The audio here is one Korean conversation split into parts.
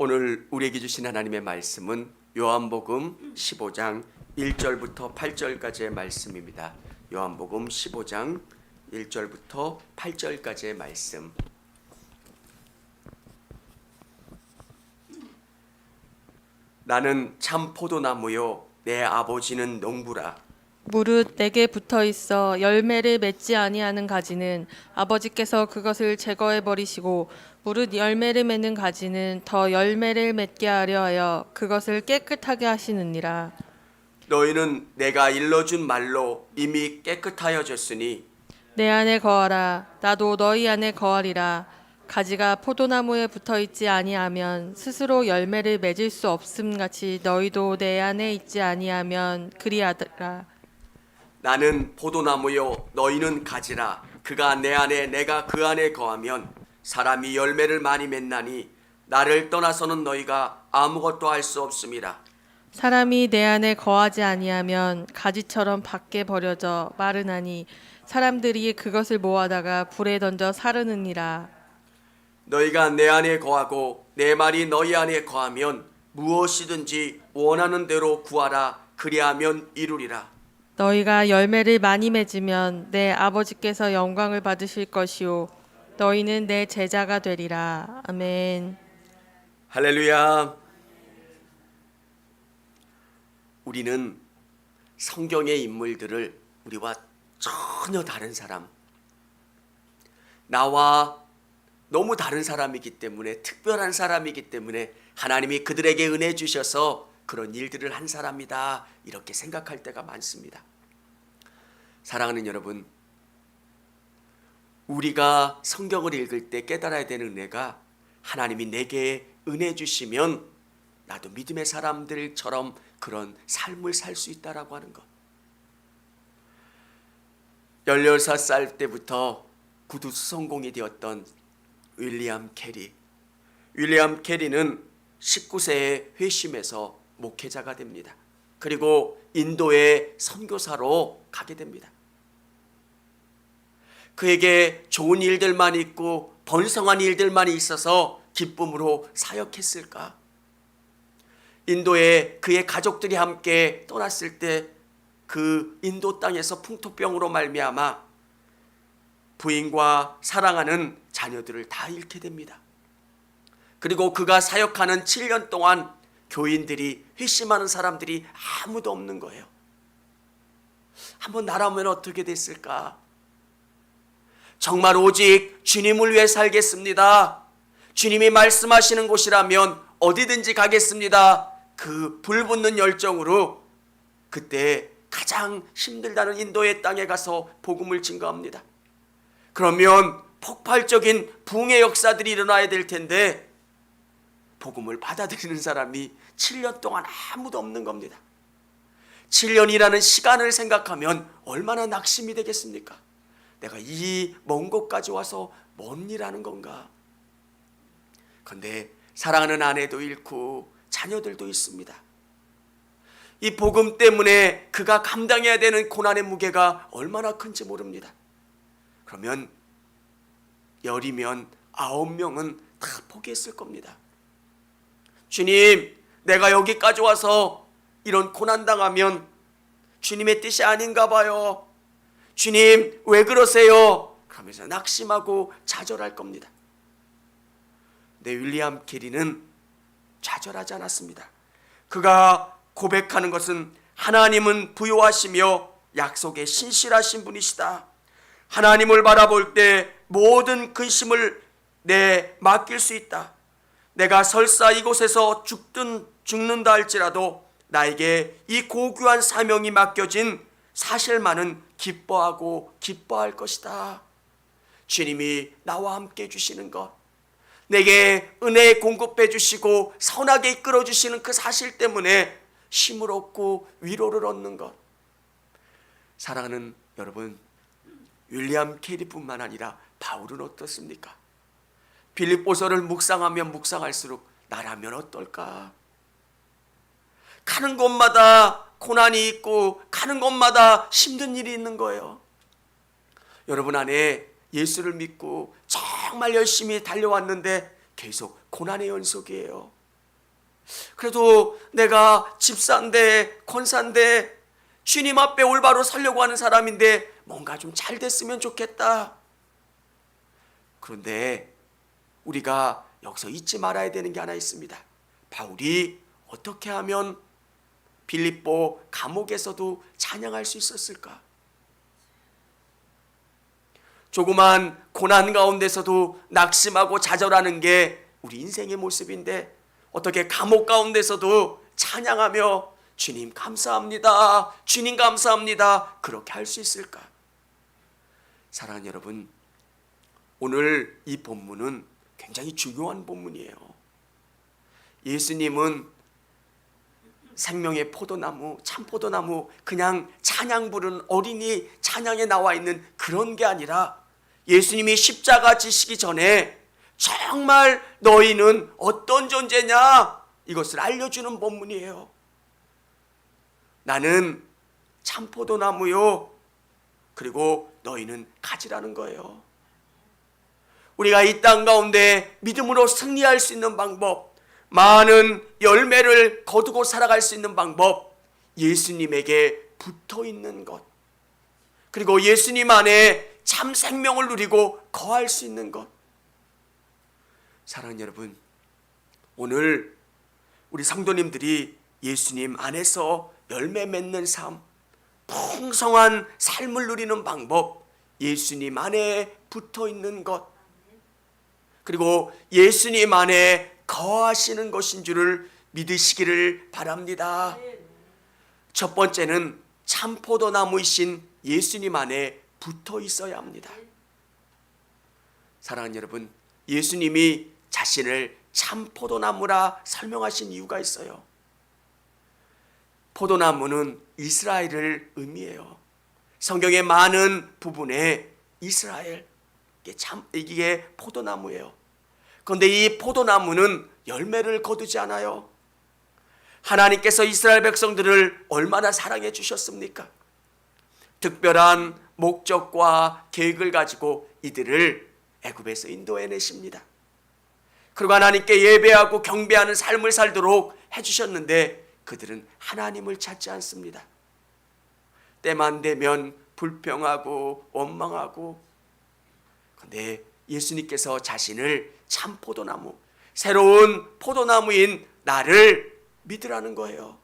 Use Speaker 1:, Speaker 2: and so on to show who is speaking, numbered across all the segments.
Speaker 1: 오늘 우리에게 주신 하나님의 말씀은 요한복음 15장 1절부터 8절까지의 말씀입니다. 요한복음 15장 1절부터 8절까지의 말씀. 나는 참 포도나무요 내 아버지는 농부라.
Speaker 2: 무릇 내게 붙어 있어 열매를 맺지 아니하는 가지는 아버지께서 그것을 제거해 버리시고 무릇 열매를 맺는 가지는 더 열매를 맺게 하려 하여 그것을 깨끗하게 하시느니라.
Speaker 1: 너희는 내가 일러준 말로 이미 깨끗하여졌으니
Speaker 2: 내 안에 거하라. 나도 너희 안에 거하리라. 가지가 포도나무에 붙어 있지 아니하면 스스로 열매를 맺을 수 없음 같이 너희도 내 안에 있지 아니하면 그리하더라.
Speaker 1: 나는 포도나무요 너희는 가지라. 그가 내 안에 내가 그 안에 거하면 사람이 열매를 많이 맺나니 나를 떠나서는 너희가 아무것도 할 수 없음이라.
Speaker 2: 사람이 내 안에 거하지 아니하면 가지처럼 밖에 버려져 마르나니 사람들이 그것을 모아다가 불에 던져 사르느니라.
Speaker 1: 너희가 내 안에 거하고 내 말이 너희 안에 거하면 무엇이든지 원하는 대로 구하라. 그리하면 이루리라.
Speaker 2: 너희가 열매를 많이 맺으면 내 아버지께서 영광을 받으실 것이요 너희는 내 제자가 되리라. 아멘.
Speaker 1: 할렐루야. 우리는 성경의 인물들을 우리와 전혀 다른 사람, 나와 너무 다른 사람이기 때문에, 특별한 사람이기 때문에 하나님이 그들에게 은혜 주셔서 그런 일들을 한 사람이다, 이렇게 생각할 때가 많습니다. 사랑하는 여러분, 우리가 성경을 읽을 때 깨달아야 되는 은혜가, 하나님이 내게 은혜 주시면 나도 믿음의 사람들처럼 그런 삶을 살 수 있다라고 하는 것. 16살 때부터 구두 수성공이 되었던 윌리엄 캐리. 윌리엄 캐리는 19세에 회심해서 목회자가 됩니다. 그리고 인도의 선교사로 가게 됩니다. 그에게 좋은 일들만 있고 번성한 일들만 있어서 기쁨으로 사역했을까? 인도에 그의 가족들이 함께 떠났을 때 그 인도 땅에서 풍토병으로 말미암아 부인과 사랑하는 자녀들을 다 잃게 됩니다. 그리고 그가 사역하는 7년 동안 교인들이, 회심하는 사람들이 아무도 없는 거예요. 한번 나라면 어떻게 됐을까? 정말 오직 주님을 위해 살겠습니다. 주님이 말씀하시는 곳이라면 어디든지 가겠습니다. 그 불붙는 열정으로 그때 가장 힘들다는 인도의 땅에 가서 복음을 증거합니다. 그러면 폭발적인 부흥의 역사들이 일어나야 될 텐데 복음을 받아들이는 사람이 7년 동안 아무도 없는 겁니다. 7년이라는 시간을 생각하면 얼마나 낙심이 되겠습니까? 내가 이 먼 곳까지 와서 뭔 일 하는 건가? 그런데 사랑하는 아내도 잃고 자녀들도 있습니다. 이 복음 때문에 그가 감당해야 되는 고난의 무게가 얼마나 큰지 모릅니다. 그러면 10이면 9명은 다 포기했을 겁니다. 주님, 내가 여기까지 와서 이런 고난당하면 주님의 뜻이 아닌가 봐요. 주님, 왜 그러세요? 그러면서 낙심하고 좌절할 겁니다. 근데 윌리엄 캐리는 좌절하지 않았습니다. 그가 고백하는 것은 하나님은 부요하시며 약속에 신실하신 분이시다. 하나님을 바라볼 때 모든 근심을 내 맡길 수 있다. 내가 설사 이곳에서 죽는다 할지라도 나에게 이 고귀한 사명이 맡겨진 사실만은 기뻐할 것이다. 주님이 나와 함께 해주시는 것, 내게 은혜 공급해 주시고 선하게 이끌어 주시는 그 사실 때문에 힘을 얻고 위로를 얻는 것. 사랑하는 여러분, 윌리엄 캐리뿐만 아니라 바울은 어떻습니까? 빌립보서를 묵상하면 묵상할수록 나라면 어떨까? 가는 곳마다 고난이 있고 가는 곳마다 힘든 일이 있는 거예요. 여러분 안에 예수를 믿고 정말 열심히 달려왔는데 계속 고난의 연속이에요. 그래도 내가 집사인데 권사인데 주님 앞에 올바로 서려고 하는 사람인데 뭔가 좀 잘 됐으면 좋겠다. 그런데 우리가 여기서 잊지 말아야 되는 게 하나 있습니다. 바울이 어떻게 하면 빌립보 감옥에서도 찬양할 수 있었을까? 조그만 고난 가운데서도 낙심하고 좌절하는 게 우리 인생의 모습인데 어떻게 감옥 가운데서도 찬양하며 주님 감사합니다, 주님 감사합니다 그렇게 할 수 있을까? 사랑하는 여러분, 오늘 이 본문은 굉장히 중요한 본문이에요. 예수님은 생명의 포도나무, 참포도나무, 그냥 찬양 부르는 어린이 찬양에 나와 있는 그런 게 아니라 예수님이 십자가 지시기 전에 정말 너희는 어떤 존재냐 이것을 알려주는 본문이에요. 나는 참포도나무요, 그리고 너희는 가지라는 거예요. 우리가 이 땅 가운데 믿음으로 승리할 수 있는 방법, 많은 열매를 거두고 살아갈 수 있는 방법, 예수님에게 붙어 있는 것, 그리고 예수님 안에 참 생명을 누리고 거할 수 있는 것. 사랑하는 여러분, 오늘 우리 성도님들이 예수님 안에서 열매 맺는 삶, 풍성한 삶을 누리는 방법, 예수님 안에 붙어 있는 것, 그리고 예수님 안에 거하시는 것인 줄을 믿으시기를 바랍니다. 첫 번째는 참포도나무이신 예수님 안에 붙어 있어야 합니다. 사랑하는 여러분, 예수님이 자신을 참포도나무라 설명하신 이유가 있어요. 포도나무는 이스라엘을 의미해요. 성경의 많은 부분에 이스라엘, 이게 포도나무예요. 그런데 이 포도나무는 열매를 거두지 않아요. 하나님께서 이스라엘 백성들을 얼마나 사랑해 주셨습니까? 특별한 목적과 계획을 가지고 이들을 애굽에서 인도해내십니다. 그리고 하나님께 예배하고 경배하는 삶을 살도록 해주셨는데 그들은 하나님을 찾지 않습니다. 때만 되면 불평하고 원망하고. 그런데 예수님께서 자신을 참 포도나무, 새로운 포도나무인 나를 믿으라는 거예요.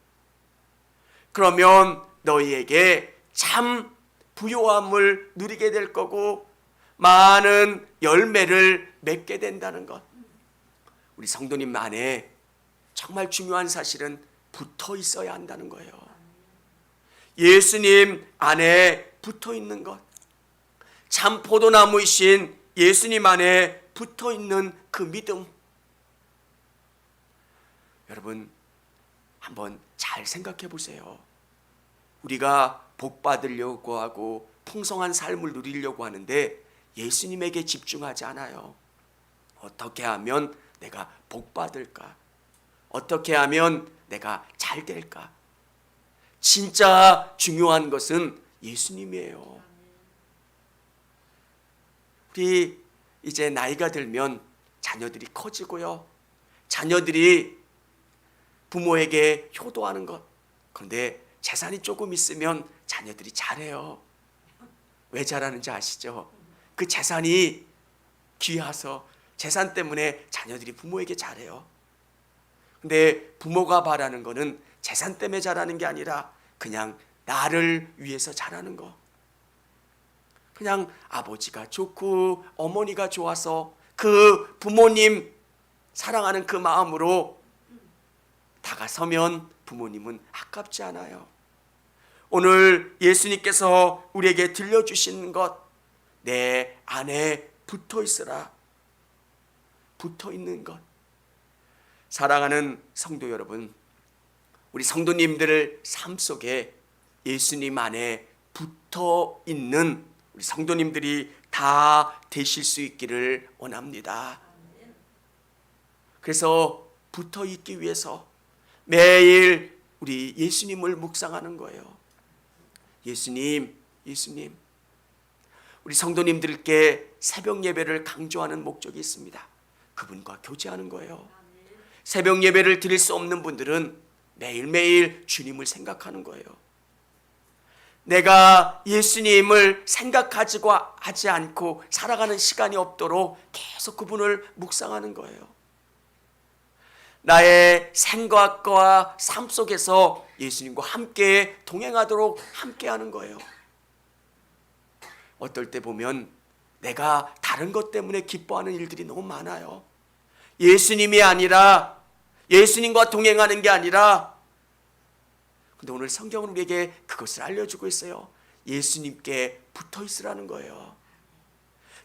Speaker 1: 그러면 너희에게 참 부요함을 누리게 될 거고 많은 열매를 맺게 된다는 것. 우리 성도님 안에 정말 중요한 사실은 붙어 있어야 한다는 거예요. 예수님 안에 붙어 있는 것, 참 포도나무이신 예수님 안에 붙어 있는 그 믿음. 여러분, 한번 잘 생각해 보세요. 우리가 복 받으려고 하고 풍성한 삶을 누리려고 하는데 예수님에게 집중하지 않아요. 어떻게 하면 내가 복 받을까? 어떻게 하면 내가 잘 될까? 진짜 중요한 것은 예수님이에요. 우리 이제 나이가 들면 자녀들이 커지고요. 자녀들이 부모에게 효도하는 것. 그런데 재산이 조금 있으면 자녀들이 잘해요. 왜 잘하는지 아시죠? 그 재산이 귀해서 재산 때문에 자녀들이 부모에게 잘해요. 근데 부모가 바라는 거는 재산 때문에 잘하는 게 아니라 그냥 나를 위해서 잘하는 거. 그냥 아버지가 좋고 어머니가 좋아서 그 부모님 사랑하는 그 마음으로 다가서면 부모님은 아깝지 않아요. 오늘 예수님께서 우리에게 들려주신 것, 내 안에 붙어 있으라. 붙어 있는 것. 사랑하는 성도 여러분, 우리 성도님들 삶 속에 예수님 안에 붙어 있는 우리 성도님들이 다 되실 수 있기를 원합니다. 그래서 붙어 있기 위해서 매일 우리 예수님을 묵상하는 거예요. 예수님, 예수님. 우리 성도님들께 새벽 예배를 강조하는 목적이 있습니다. 그분과 교제하는 거예요. 새벽 예배를 드릴 수 없는 분들은 매일매일 주님을 생각하는 거예요. 내가 예수님을 생각하지고 하지 않고 살아가는 시간이 없도록 계속 그분을 묵상하는 거예요. 나의 생각과 삶 속에서 예수님과 함께 동행하도록 함께하는 거예요. 어떨 때 보면 내가 다른 것 때문에 기뻐하는 일들이 너무 많아요. 예수님이 아니라, 예수님과 동행하는 게 아니라, 근데 오늘 성경은 우리에게 그것을 알려주고 있어요. 예수님께 붙어 있으라는 거예요.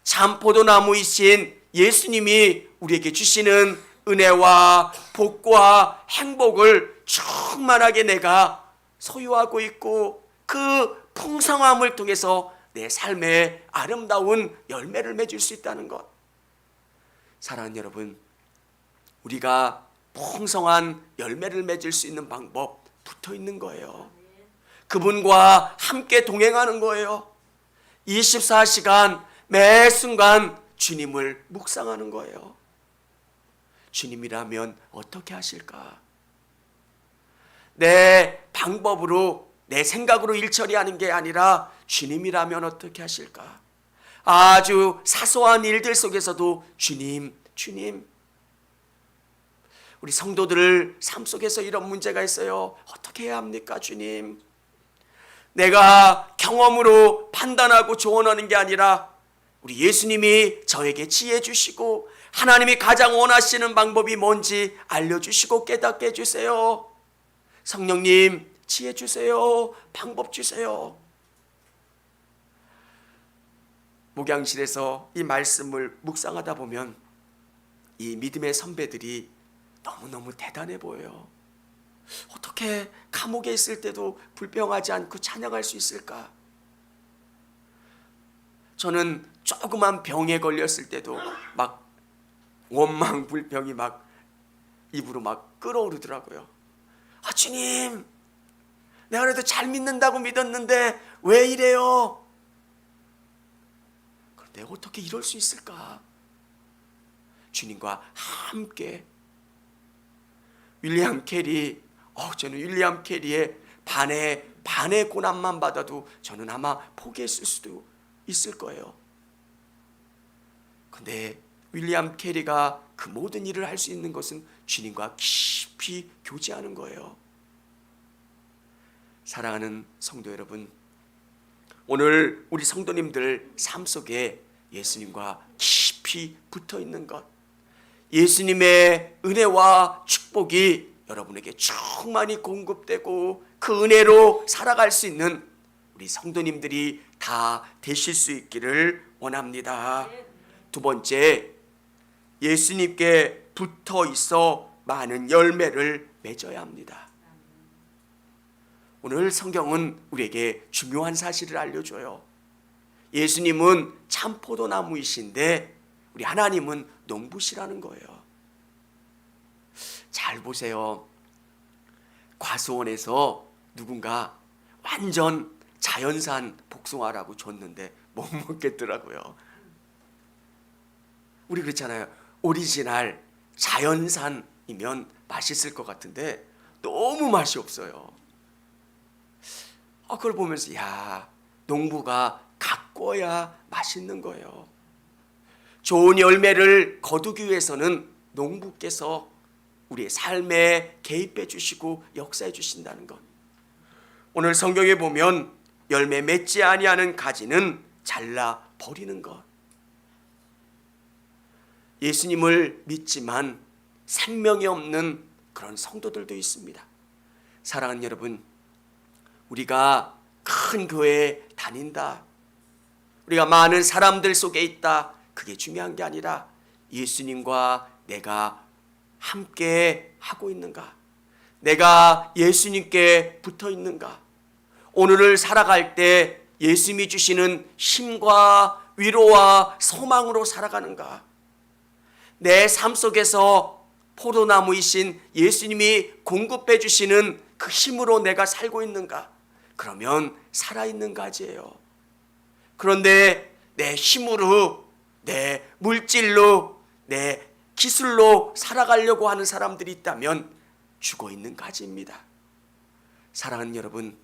Speaker 1: 참 포도나무이신 예수님이 우리에게 주시는 은혜와 복과 행복을 충만하게 내가 소유하고 있고, 그 풍성함을 통해서 내 삶에 아름다운 열매를 맺을 수 있다는 것. 사랑하는 여러분, 우리가 풍성한 열매를 맺을 수 있는 방법, 붙어 있는 거예요. 그분과 함께 동행하는 거예요. 24시간 매 순간 주님을 묵상하는 거예요. 주님이라면 어떻게 하실까? 내 방법으로, 내 생각으로 일 처리하는 게 아니라 주님이라면 어떻게 하실까? 아주 사소한 일들 속에서도 주님, 주님. 우리 성도들 삶 속에서 이런 문제가 있어요. 어떻게 해야 합니까, 주님? 내가 경험으로 판단하고 조언하는 게 아니라 우리 예수님이 저에게 지혜 주시고 하나님이 가장 원하시는 방법이 뭔지 알려주시고 깨닫게 해주세요. 성령님, 지혜 주세요. 방법 주세요. 목양실에서 이 말씀을 묵상하다 보면 이 믿음의 선배들이 너무너무 대단해 보여요. 어떻게 감옥에 있을 때도 불평하지 않고 찬양할 수 있을까? 저는 조그만 병에 걸렸을 때도 막 원망 불평이 막 입으로 막 끓어오르더라고요. 아, 주님, 내가 그래도 잘 믿는다고 믿었는데 왜 이래요? 그런데 어떻게 이럴 수 있을까? 주님과 함께. 윌리엄 캐리, 저는 윌리엄 캐리의 반의 고난만 받아도 저는 아마 포기했을 수도 있을 거예요. 근데 윌리엄 캐리가 그 모든 일을 할 수 있는 것은 주님과 깊이 교제하는 거예요. 사랑하는 성도 여러분, 오늘 우리 성도님들 삶 속에 예수님과 깊이 붙어 있는 것, 예수님의 은혜와 축복이 여러분에게 충만히 공급되고 그 은혜로 살아갈 수 있는 우리 성도님들이 다 되실 수 있기를 원합니다. 두 번째, 예수님께 붙어 있어 많은 열매를 맺어야 합니다. 오늘 성경은 우리에게 중요한 사실을 알려줘요. 예수님은 참 포도나무이신데 우리 하나님은 농부시라는 거예요. 잘 보세요. 과수원에서 누군가 완전 자연산 복숭아라고 줬는데 못 먹겠더라고요. 우리 그렇잖아요. 오리지널 자연산이면 맛있을 것 같은데 너무 맛이 없어요. 그걸 보면서 야, 농부가 가꿔야 맛있는 거예요. 좋은 열매를 거두기 위해서는 농부께서 우리의 삶에 개입해 주시고 역사해 주신다는 것. 오늘 성경에 보면 열매 맺지 아니하는 가지는 잘라 버리는 것. 예수님을 믿지만 생명이 없는 그런 성도들도 있습니다. 사랑하는 여러분, 우리가 큰 교회에 다닌다, 우리가 많은 사람들 속에 있다, 그게 중요한 게 아니라 예수님과 내가 함께 하고 있는가, 내가 예수님께 붙어 있는가, 오늘을 살아갈 때 예수님이 주시는 힘과 위로와 소망으로 살아가는가, 내 삶 속에서 포도나무이신 예수님이 공급해 주시는 그 힘으로 내가 살고 있는가, 그러면 살아있는 가지예요. 그런데 내 힘으로, 내 물질로, 내 기술로 살아가려고 하는 사람들이 있다면 죽어있는 가지입니다. 사랑하는 여러분,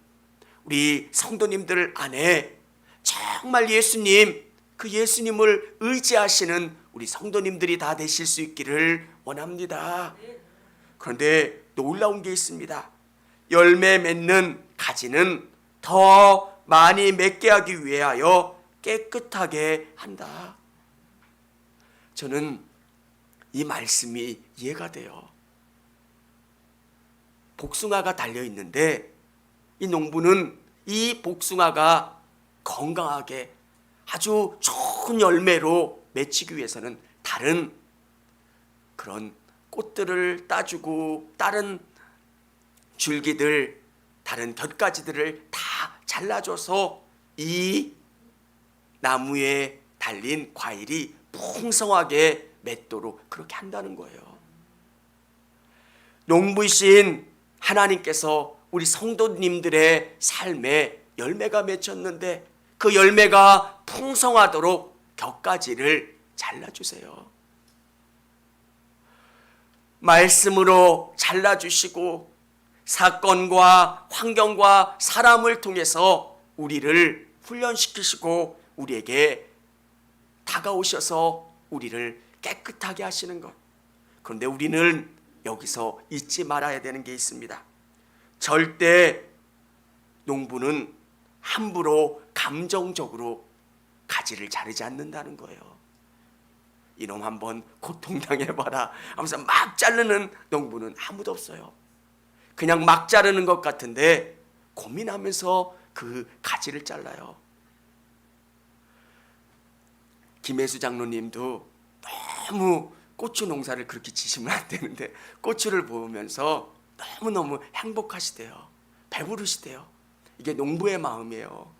Speaker 1: 우리 성도님들 안에 정말 예수님, 그 예수님을 의지하시는 우리 성도님들이 다 되실 수 있기를 원합니다. 그런데 놀라운 게 있습니다. 열매 맺는 가지는 더 많이 맺게 하기 위하여 깨끗하게 한다. 저는 이 말씀이 이해가 돼요. 복숭아가 달려 있는데 이 농부는 이 복숭아가 건강하게 아주 좋은 열매로 맺히기 위해서는 다른 그런 꽃들을 따주고 다른 줄기들, 다른 곁가지들을 다 잘라줘서 이 나무에 달린 과일이 풍성하게 맺도록 그렇게 한다는 거예요. 농부이신 하나님께서 우리 성도님들의 삶에 열매가 맺혔는데 그 열매가 풍성하도록 곁가지를 잘라주세요. 말씀으로 잘라주시고 사건과 환경과 사람을 통해서 우리를 훈련시키시고 우리에게 다가오셔서 우리를 깨끗하게 하시는 것. 그런데 우리는 여기서 잊지 말아야 되는 게 있습니다. 절대 농부는 함부로 감정적으로 가지를 자르지 않는다는 거예요. 이놈 한번 고통당해봐라 하면서 막 자르는 농부는 아무도 없어요. 그냥 막 자르는 것 같은데 고민하면서 그 가지를 잘라요. 김혜수 장로님도 너무 고추 농사를 그렇게 지시면 안 되는데 고추를 보면서 너무너무 행복하시대요. 배부르시대요. 이게 농부의 마음이에요.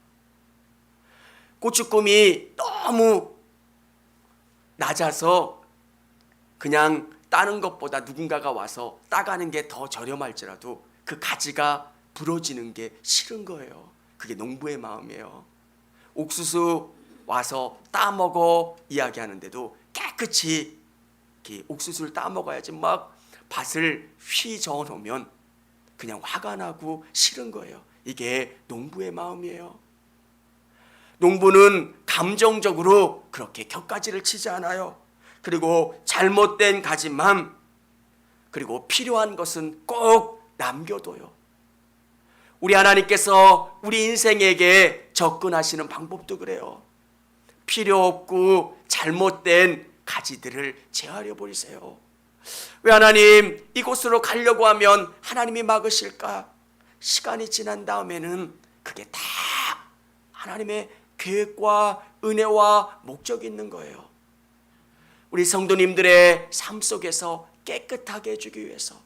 Speaker 1: 고추꿈이 너무 낮아서 그냥 따는 것보다 누군가가 와서 따가는 게 더 저렴할지라도 그 가지가 부러지는 게 싫은 거예요. 그게 농부의 마음이에요. 옥수수 와서 따먹어 이야기하는데도 깨끗이 옥수수를 따먹어야지 막 밭을 휘 저어 놓으면 그냥 화가 나고 싫은 거예요. 이게 농부의 마음이에요. 농부는 감정적으로 그렇게 곁가지를 치지 않아요. 그리고 잘못된 가지만, 그리고 필요한 것은 꼭 남겨둬요. 우리 하나님께서 우리 인생에게 접근하시는 방법도 그래요. 필요 없고 잘못된 가지들을 제하려 버리세요. 왜 하나님 이곳으로 가려고 하면 하나님이 막으실까? 시간이 지난 다음에는 그게 다 하나님의 계획과 은혜와 목적이 있는 거예요. 우리 성도님들의 삶 속에서 깨끗하게 해주기 위해서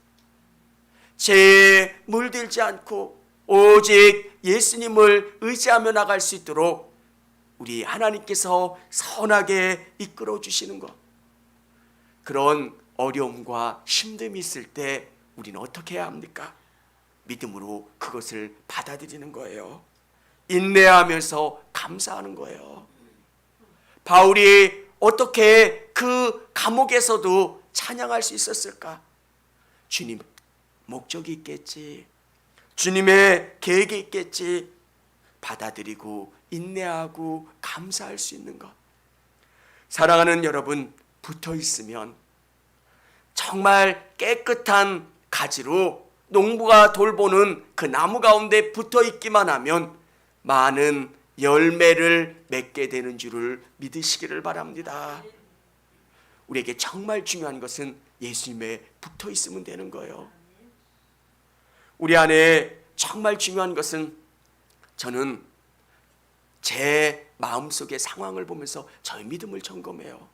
Speaker 1: 죄에 물들지 않고 오직 예수님을 의지하며 나갈 수 있도록 우리 하나님께서 선하게 이끌어 주시는 것. 그런 어려움과 힘듦이 있을 때 우리는 어떻게 해야 합니까? 믿음으로 그것을 받아들이는 거예요. 인내하면서 감사하는 거예요. 바울이 어떻게 그 감옥에서도 찬양할 수 있었을까? 주님 목적이 있겠지. 주님의 계획이 있겠지. 받아들이고 인내하고 감사할 수 있는 것. 사랑하는 여러분, 붙어 있으면 정말 깨끗한 가지로 농부가 돌보는 그 나무 가운데 붙어 있기만 하면 많은 열매를 맺게 되는 줄을 믿으시기를 바랍니다. 우리에게 정말 중요한 것은 예수님에 붙어 있으면 되는 거예요. 우리 안에 정말 중요한 것은, 저는 제 마음속의 상황을 보면서 저의 믿음을 점검해요.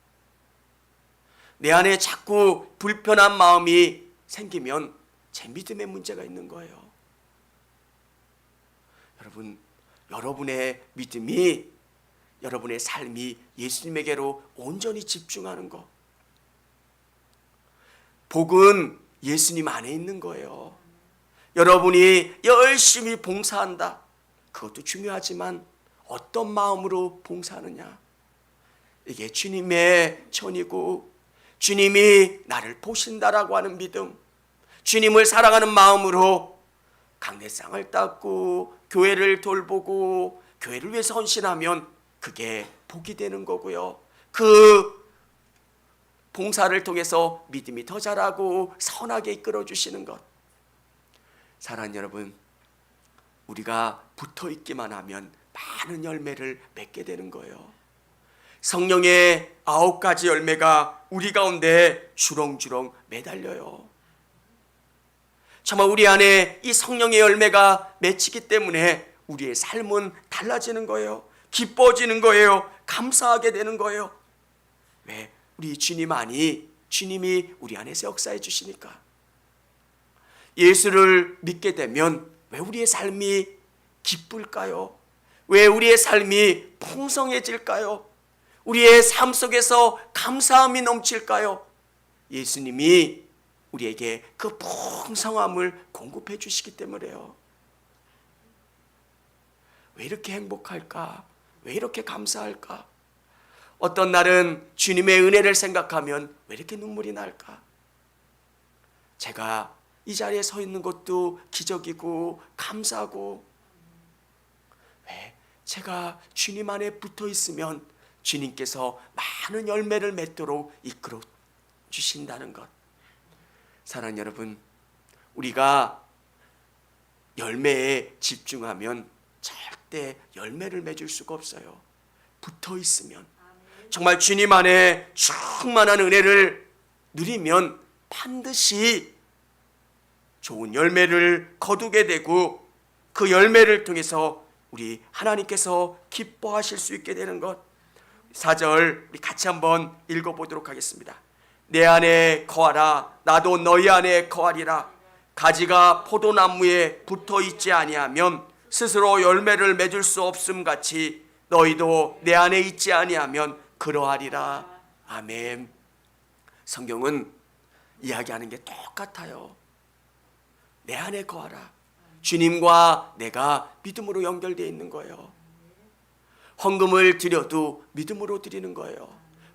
Speaker 1: 내 안에 자꾸 불편한 마음이 생기면 제 믿음에 문제가 있는 거예요. 여러분, 여러분의 믿음이, 여러분의 삶이 예수님에게로 온전히 집중하는 것. 복은 예수님 안에 있는 거예요. 여러분이 열심히 봉사한다. 그것도 중요하지만 어떤 마음으로 봉사하느냐. 이게 주님의 천이고 주님이 나를 보신다라고 하는 믿음, 주님을 사랑하는 마음으로 강례상을 닦고 교회를 돌보고 교회를 위해서 헌신하면 그게 복이 되는 거고요. 그 봉사를 통해서 믿음이 더 자라고 선하게 이끌어 주시는 것. 사랑하는 여러분, 우리가 붙어 있기만 하면 많은 열매를 맺게 되는 거예요. 성령의 9가지 열매가 우리 가운데 주렁주렁 매달려요. 정말 우리 안에 이 성령의 열매가 맺히기 때문에 우리의 삶은 달라지는 거예요. 기뻐지는 거예요. 감사하게 되는 거예요. 왜? 우리 주님이 우리 안에서 역사해 주시니까. 예수를 믿게 되면 왜 우리의 삶이 기쁠까요? 왜 우리의 삶이 풍성해질까요? 우리의 삶 속에서 감사함이 넘칠까요? 예수님이 우리에게 그 풍성함을 공급해 주시기 때문에요. 왜 이렇게 행복할까? 왜 이렇게 감사할까? 어떤 날은 주님의 은혜를 생각하면 왜 이렇게 눈물이 날까? 제가 이 자리에 서 있는 것도 기적이고 감사하고, 왜? 제가 주님 안에 붙어 있으면 주님께서 많은 열매를 맺도록 이끌어 주신다는 것. 사랑하는 여러분, 우리가 열매에 집중하면 절대 열매를 맺을 수가 없어요. 붙어 있으면, 정말 주님 안에 충만한 은혜를 누리면 반드시 좋은 열매를 거두게 되고, 그 열매를 통해서 우리 하나님께서 기뻐하실 수 있게 되는 것. 4절 우리 같이 한번 읽어보도록 하겠습니다. 내 안에 거하라, 나도 너희 안에 거하리라. 가지가 포도나무에 붙어 있지 아니하면 스스로 열매를 맺을 수 없음 같이 너희도 내 안에 있지 아니하면 그러하리라. 아멘. 성경은 이야기하는 게 똑같아요. 내 안에 거하라. 주님과 내가 믿음으로 연결되어 있는 거예요. 헌금을 드려도 믿음으로 드리는 거예요.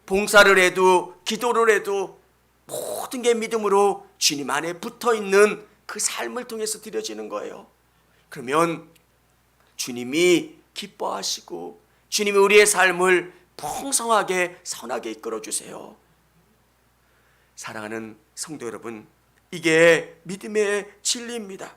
Speaker 1: 봉사를 해도 기도를 해도 모든 게 믿음으로 주님 안에 붙어 있는 그 삶을 통해서 드려지는 거예요. 그러면 주님이 기뻐하시고 주님이 우리의 삶을 풍성하게 선하게 이끌어 주세요. 사랑하는 성도 여러분, 이게 믿음의 진리입니다.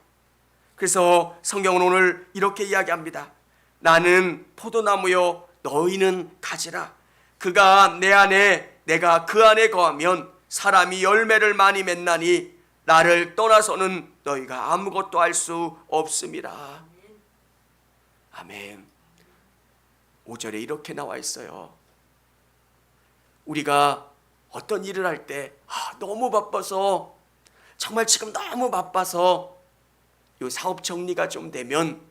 Speaker 1: 그래서 성경은 오늘 이렇게 이야기합니다. 나는 포도나무요 너희는 가지라. 그가 내 안에 내가 그 안에 거하면 사람이 열매를 많이 맺나니 나를 떠나서는 너희가 아무것도 할 수 없음이라. 아멘. 5절에 이렇게 나와 있어요. 우리가 어떤 일을 할 때 너무 바빠서, 정말 지금 너무 바빠서 이 사업 정리가 좀 되면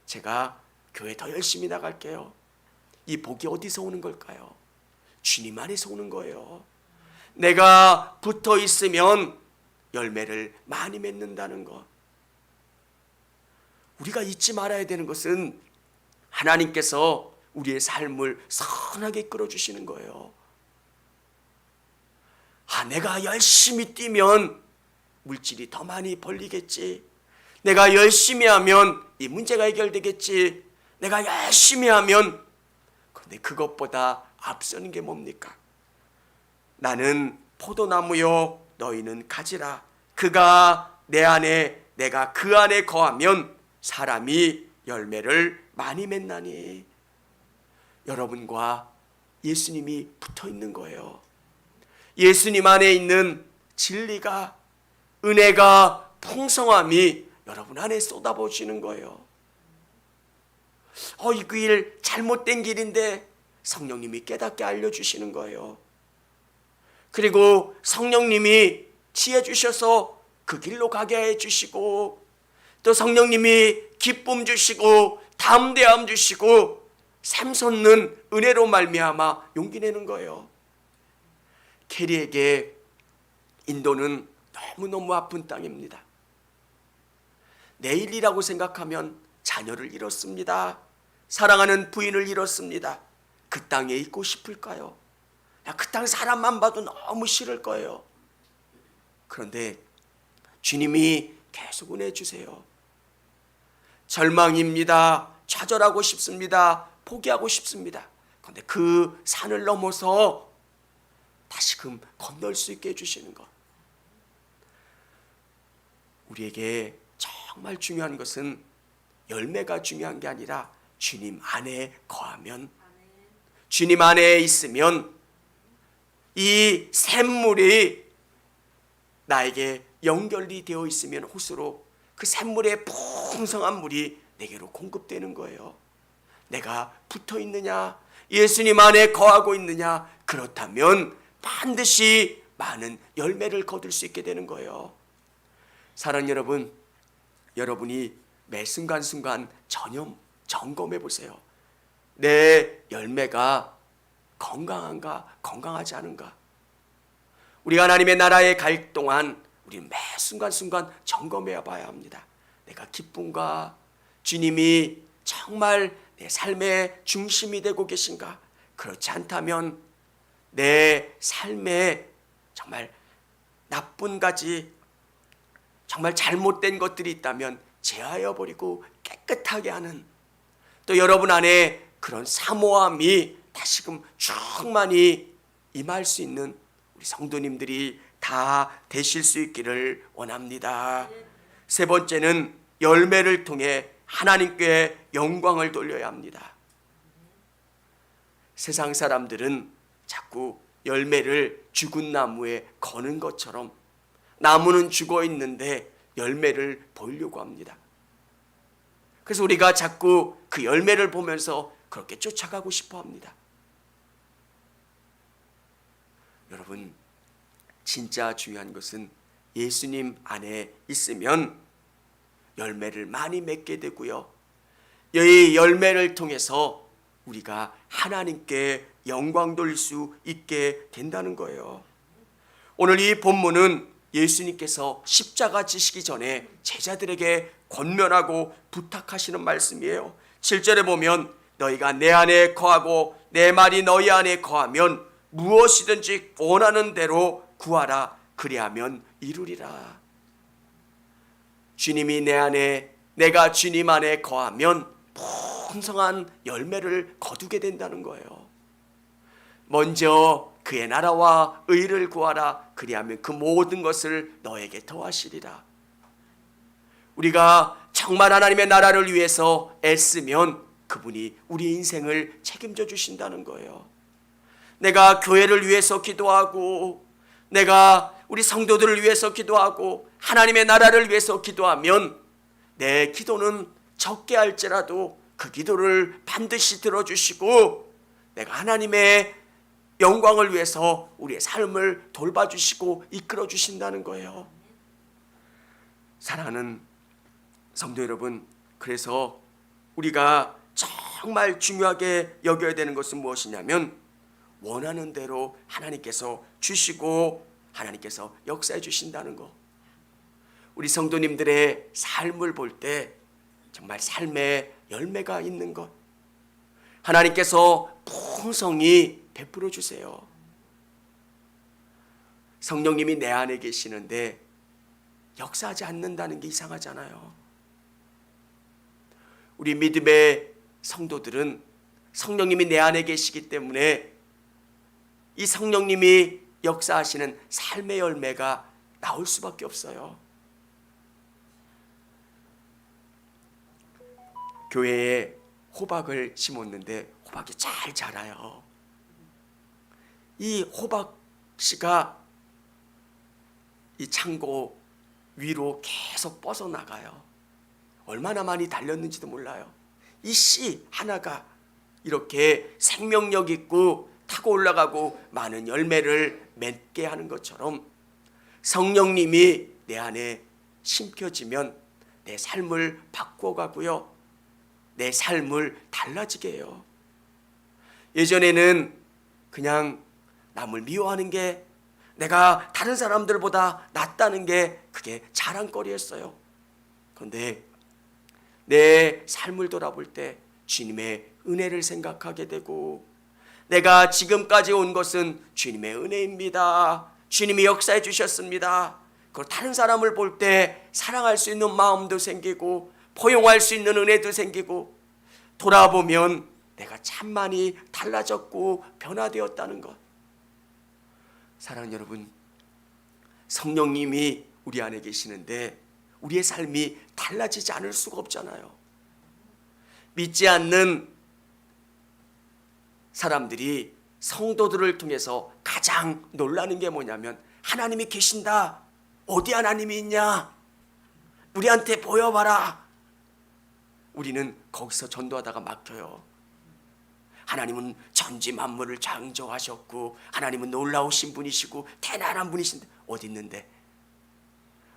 Speaker 1: 제가 교회 더 열심히 나갈게요. 이 복이 어디서 오는 걸까요? 주님 안에서 오는 거예요. 내가 붙어 있으면 열매를 많이 맺는다는 것. 우리가 잊지 말아야 되는 것은 하나님께서 우리의 삶을 선하게 이끌어 주시는 거예요. 내가 열심히 뛰면 물질이 더 많이 벌리겠지. 내가 열심히 하면 이 문제가 해결되겠지. 내가 열심히 하면. 그런데 그것보다 앞서는 게 뭡니까? 나는 포도나무요 너희는 가지라. 그가 내 안에 내가 그 안에 거하면 사람이 열매를 많이 맺나니. 여러분과 예수님이 붙어 있는 거예요. 예수님 안에 있는 진리가, 은혜가, 풍성함이 여러분 안에 쏟아부어지는 거예요. 이 길 잘못된 길인데 성령님이 깨닫게 알려주시는 거예요. 그리고 성령님이 지혜 주셔서 그 길로 가게 해주시고, 또 성령님이 기쁨 주시고 담대함 주시고 샘솟는 은혜로 말미암아 용기 내는 거예요. 캐리에게 인도는 너무너무 아픈 땅입니다. 내일이라고 생각하면 자녀를 잃었습니다. 사랑하는 부인을 잃었습니다. 그 땅에 있고 싶을까요? 그 땅 사람만 봐도 너무 싫을 거예요. 그런데 주님이 계속 은혜 주세요. 절망입니다. 좌절하고 싶습니다. 포기하고 싶습니다. 그런데 그 산을 넘어서 다시금 건널 수 있게 해주시는 것. 우리에게 정말 중요한 것은 열매가 중요한 게 아니라 주님 안에 거하면, 주님 안에 있으면 이 샘물이 나에게 연결이 되어 있으면 호수로 그 샘물의 풍성한 물이 내게로 공급되는 거예요. 내가 붙어 있느냐, 예수님 안에 거하고 있느냐, 그렇다면 반드시 많은 열매를 거둘 수 있게 되는 거예요. 사랑하는 여러분, 여러분이 매 순간순간 점검해 보세요. 내 열매가 건강한가, 건강하지 않은가. 우리가 하나님의 나라에 갈 동안 우리는 매 순간순간 점검해 봐야 합니다. 내가 기쁜가? 주님이 정말 내 삶의 중심이 되고 계신가? 그렇지 않다면 내 삶에 정말 나쁜 가지, 정말 잘못된 것들이 있다면 제하여 버리고 깨끗하게 하는, 또 여러분 안에 그런 사모함이 다시금 충만히 임할 수 있는 우리 성도님들이 다 되실 수 있기를 원합니다. 세 번째는 열매를 통해 하나님께 영광을 돌려야 합니다. 세상 사람들은 자꾸 열매를 죽은 나무에 거는 것처럼 나무는 죽어 있는데 열매를 보이려고 합니다. 그래서 우리가 자꾸 그 열매를 보면서 그렇게 쫓아가고 싶어 합니다. 여러분, 진짜 중요한 것은 예수님 안에 있으면 열매를 많이 맺게 되고요, 이 열매를 통해서 우리가 하나님께 영광 돌릴 수 있게 된다는 거예요. 오늘 이 본문은 예수님께서 십자가 지시기 전에 제자들에게 권면하고 부탁하시는 말씀이에요. 7절에 보면 너희가 내 안에 거하고 내 말이 너희 안에 거하면 무엇이든지 원하는 대로 구하라. 그리하면 이루리라. 주님이 내 안에, 내가 주님 안에 거하면 풍성한 열매를 거두게 된다는 거예요. 먼저 그의 나라와 의를 구하라. 그리하면 그 모든 것을 너에게 더하시리라. 우리가 정말 하나님의 나라를 위해서 애쓰면 그분이 우리 인생을 책임져 주신다는 거예요. 내가 교회를 위해서 기도하고, 내가 우리 성도들을 위해서 기도하고, 하나님의 나라를 위해서 기도하면 내 기도는 적게 할지라도 그 기도를 반드시 들어주시고, 내가 하나님의 영광을 위해서 우리의 삶을 돌봐주시고 이끌어 주신다는 거예요. 사랑하는 성도 여러분, 그래서 우리가 정말 중요하게 여겨야 되는 것은 무엇이냐면, 원하는 대로 하나님께서 주시고 하나님께서 역사해 주신다는 거. 우리 성도님들의 삶을 볼 때 정말 삶의 열매가 있는 것, 하나님께서 풍성히 베풀어 주세요. 성령님이 내 안에 계시는데 역사하지 않는다는 게 이상하잖아요. 우리 믿음의 성도들은 성령님이 내 안에 계시기 때문에 이 성령님이 역사하시는 삶의 열매가 나올 수밖에 없어요. 교회에 호박을 심었는데 호박이 잘 자라요. 이 호박씨가 이 창고 위로 계속 뻗어나가요. 얼마나 많이 달렸는지도 몰라요. 이 씨 하나가 이렇게 생명력 있고 타고 올라가고 많은 열매를 맺게 하는 것처럼 성령님이 내 안에 심겨지면 내 삶을 바꿔가고요, 내 삶을 달라지게 해요. 예전에는 그냥 남을 미워하는 게, 내가 다른 사람들보다 낫다는 게 그게 자랑거리였어요. 그런데 내 삶을 돌아볼 때 주님의 은혜를 생각하게 되고, 내가 지금까지 온 것은 주님의 은혜입니다. 주님이 역사해 주셨습니다. 그리고 다른 사람을 볼 때 사랑할 수 있는 마음도 생기고 포용할 수 있는 은혜도 생기고 돌아보면 내가 참 많이 달라졌고 변화되었다는 것. 사랑하는 여러분, 성령님이 우리 안에 계시는데 우리의 삶이 달라지지 않을 수가 없잖아요. 믿지 않는 사람들이 성도들을 통해서 가장 놀라는 게 뭐냐면 하나님이 계신다. 어디 하나님이 있냐? 우리한테 보여봐라. 우리는 거기서 전도하다가 막혀요. 하나님은 전지 만물을 창조하셨고 하나님은 놀라우신 분이시고 대단한 분이신데 어디 있는데?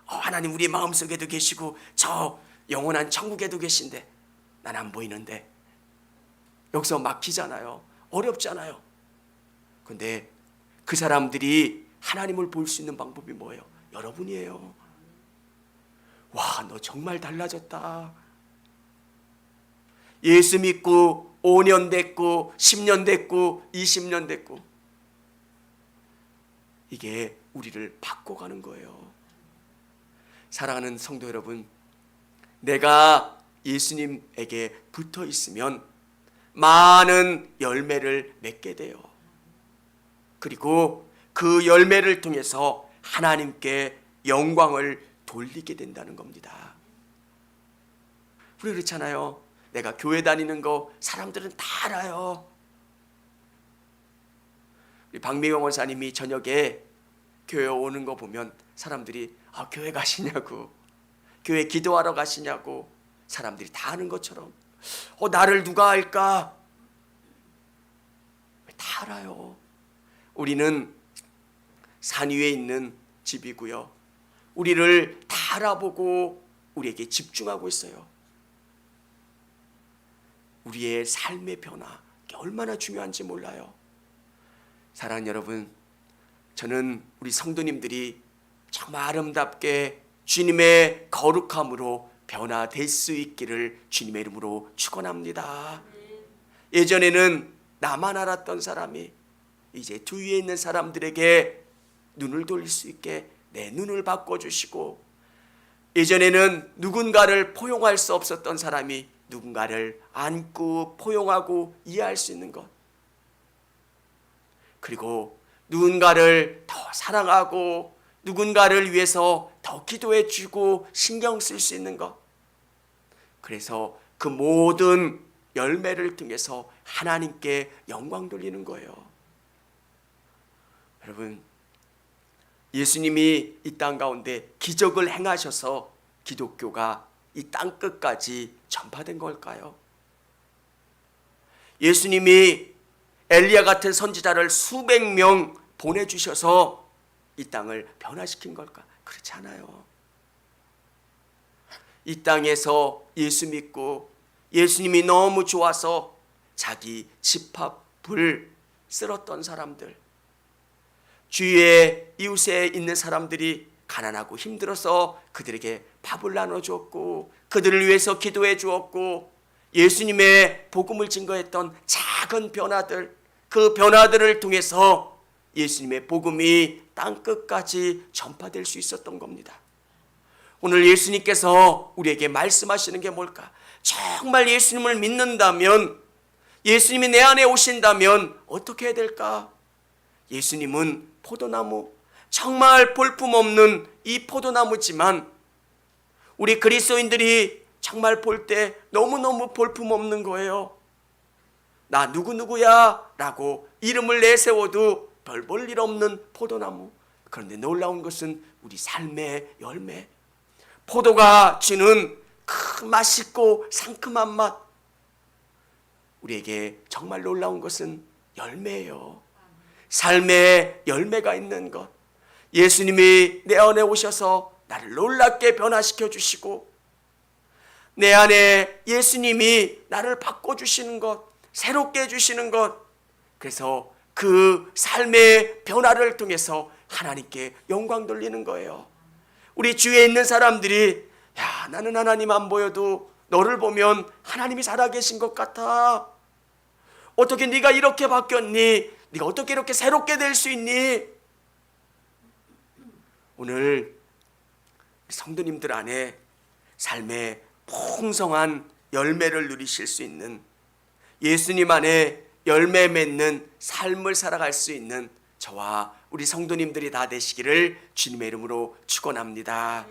Speaker 1: 하나님 우리 마음속에도 계시고 저 영원한 천국에도 계신데 난 안 보이는데. 여기서 막히잖아요. 어렵잖아요. 근데 그 사람들이 하나님을 볼 수 있는 방법이 뭐예요? 여러분이에요. 와, 너 정말 달라졌다. 예수 믿고 5년 됐고 10년 됐고 20년 됐고 이게 우리를 바꿔가는 거예요. 사랑하는 성도 여러분, 내가 예수님에게 붙어 있으면 많은 열매를 맺게 돼요. 그리고 그 열매를 통해서 하나님께 영광을 돌리게 된다는 겁니다. 우리 그렇잖아요. 내가 교회 다니는 거 사람들은 다 알아요. 우리 박미영 원사님이 저녁에 교회 오는 거 보면 사람들이 교회 가시냐고, 교회 기도하러 가시냐고 사람들이 다 아는 것처럼 나를 누가 알까? 다 알아요. 우리는 산 위에 있는 집이고요. 우리를 다 알아보고 우리에게 집중하고 있어요. 우리의 삶의 변화, 이게 얼마나 중요한지 몰라요. 사랑하는 여러분, 저는 우리 성도님들이 정말 아름답게 주님의 거룩함으로 변화될 수 있기를 주님의 이름으로 축원합니다. 예전에는 나만 알았던 사람이 이제 주위에 있는 사람들에게 눈을 돌릴 수 있게 내 눈을 바꿔주시고, 예전에는 누군가를 포용할 수 없었던 사람이 누군가를 안고 포용하고 이해할 수 있는 것, 그리고 누군가를 더 사랑하고 누군가를 위해서 더 기도해 주고 신경 쓸 수 있는 것, 그래서 그 모든 열매를 통해서 하나님께 영광 돌리는 거예요. 여러분, 예수님이 이 땅 가운데 기적을 행하셔서 기독교가 이 땅 끝까지 전파된 걸까요? 예수님이 엘리야 같은 선지자를 수백 명 보내주셔서 이 땅을 변화시킨 걸까? 그렇지 않아요. 이 땅에서 예수 믿고 예수님이 너무 좋아서 자기 집합을 쓸었던 사람들, 주위에 이웃에 있는 사람들이 가난하고 힘들어서 그들에게 밥을 나눠주었고 그들을 위해서 기도해 주었고, 예수님의 복음을 증거했던 작은 변화들, 그 변화들을 통해서 예수님의 복음이 땅끝까지 전파될 수 있었던 겁니다. 오늘 예수님께서 우리에게 말씀하시는 게 뭘까? 정말 예수님을 믿는다면, 예수님이 내 안에 오신다면 어떻게 해야 될까? 예수님은 포도나무, 정말 볼품없는 이 포도나무지만 우리 그리스도인들이 정말 볼 때 너무너무 볼품없는 거예요. 나 누구누구야 라고 이름을 내세워도 별 볼 일 없는 포도나무. 그런데 놀라운 것은 우리 삶의 열매, 포도가 주는 그 맛있고 상큼한 맛. 우리에게 정말 놀라운 것은 열매예요. 삶의 열매가 있는 것. 예수님이 내 안에 오셔서 나를 놀랍게 변화시켜 주시고, 내 안에 예수님이 나를 바꿔주시는 것, 새롭게 해주시는 것, 그래서 그 삶의 변화를 통해서 하나님께 영광 돌리는 거예요. 우리 주위에 있는 사람들이 야, 나는 하나님 안 보여도 너를 보면 하나님이 살아계신 것 같아. 어떻게 네가 이렇게 바뀌었니? 네가 어떻게 이렇게 새롭게 될 수 있니? 오늘 성도님들 안에 삶의 풍성한 열매를 누리실 수 있는, 예수님 안에 열매 맺는 삶을 살아갈 수 있는 저와 우리 성도님들이 다 되시기를 주님의 이름으로 축원합니다.